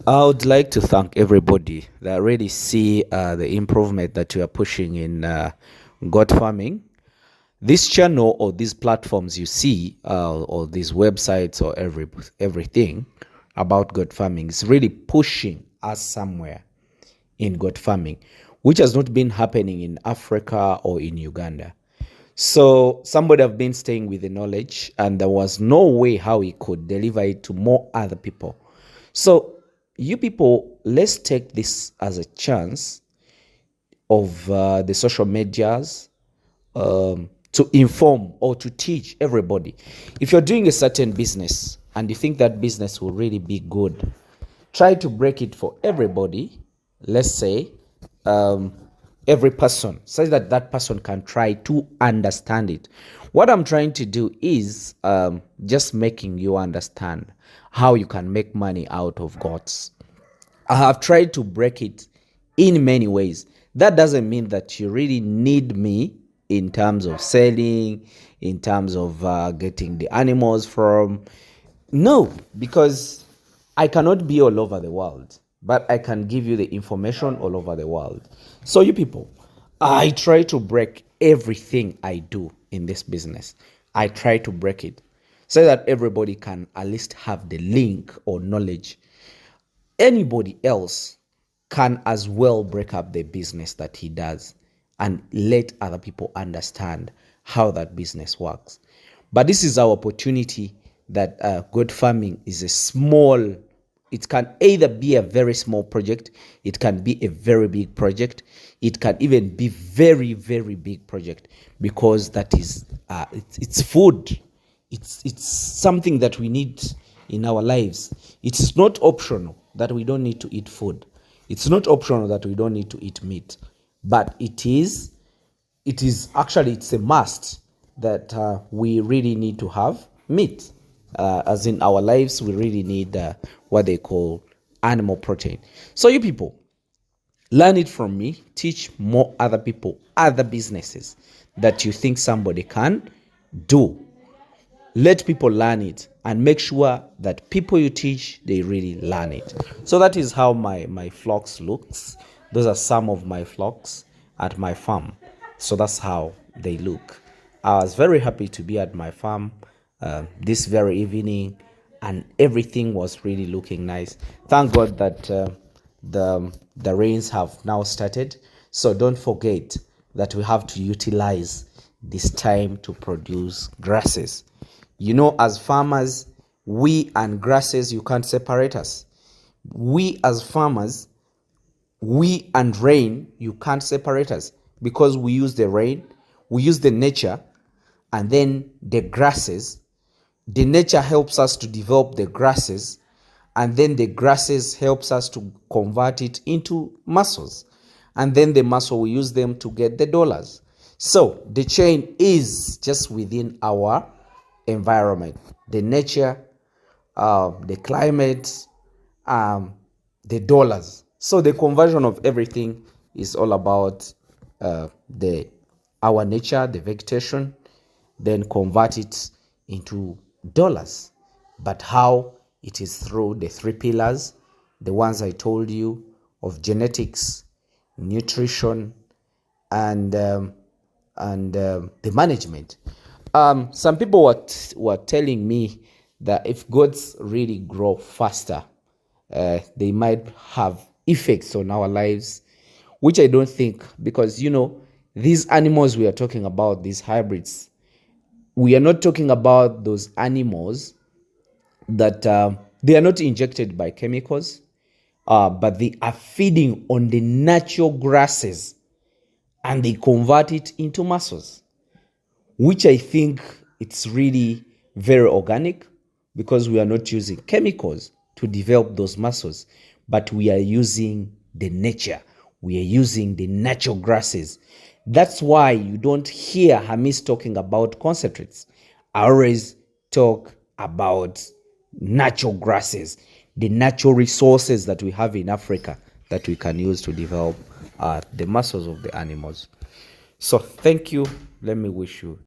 I would like to thank everybody that really see the improvement that you are pushing in goat farming. This channel or these platforms you see, or these websites or everything about goat farming is really pushing us somewhere in goat farming, which has not been happening in Africa or in Uganda. So somebody have been staying with the knowledge, and there was no way how he could deliver it to more other people. So you people, let's take this as a chance of the social medias to inform or to teach everybody. If you're doing a certain business and you think that business will really be good, try to break it for everybody. Let's say every person, so that that person can try to understand it. What I'm trying to do is just making you understand how you can make money out of goats. I have tried to break it in many ways. That doesn't mean that you really need me in terms of selling, in terms of getting the animals from. No, because I cannot be all over the world, but I can give you the information all over the world. So you people, I try to break everything I do in this business. I try to break it so that everybody can at least have the link or knowledge. Anybody else can as well break up the business that he does and let other people understand how that business works. But this is our opportunity that goat farming is a small, it can either be a very small project, it can be a very big project, it can even be very, very big project, because that is, it's food. It's something that we need in our lives. It is not optional that we don't need to eat food. It's not optional that we don't need to eat meat, but it is actually, it's a must that we really need to have meat. As in our lives, we really need what they call animal protein. So you people, learn it from me, teach more other people, other businesses that you think somebody can do. Let people learn it and make sure that people you teach, they really learn it. So that is how my flocks looks. Those are some of my flocks at my farm. So that's how they look. I was very happy to be at my farm this very evening, and everything was really looking nice. Thank God that the rains have now started. So don't forget that we have to utilize this time to produce grasses. You know, as farmers, we and grasses, you can't separate us. We as farmers, we and rain, you can't separate us, because we use the rain, we use the nature, and then the grasses. The nature helps us to develop the grasses, and then the grasses helps us to convert it into muscles, and then the muscle, we use them to get the dollars. So the chain is just within our environment, the nature, the climate, the dollars. So the conversion of everything is all about our nature, the vegetation, then convert it into dollars. But how? It is through the three pillars, the ones I told you of: genetics, nutrition, and the management. Some people were telling me that if goats really grow faster, they might have effects on our lives, which I don't think, because you know, these animals we are talking about, these hybrids, we are not talking about those animals that they are not injected by chemicals, but they are feeding on the natural grasses, and they convert it into muscles, which I think it's really very organic, because we are not using chemicals to develop those muscles, but we are using the nature. We are using the natural grasses. That's why you don't hear hamiisi talking about concentrates. I always talk about natural grasses, the natural resources that we have in Africa that we can use to develop the muscles of the animals. So thank you. Let me wish you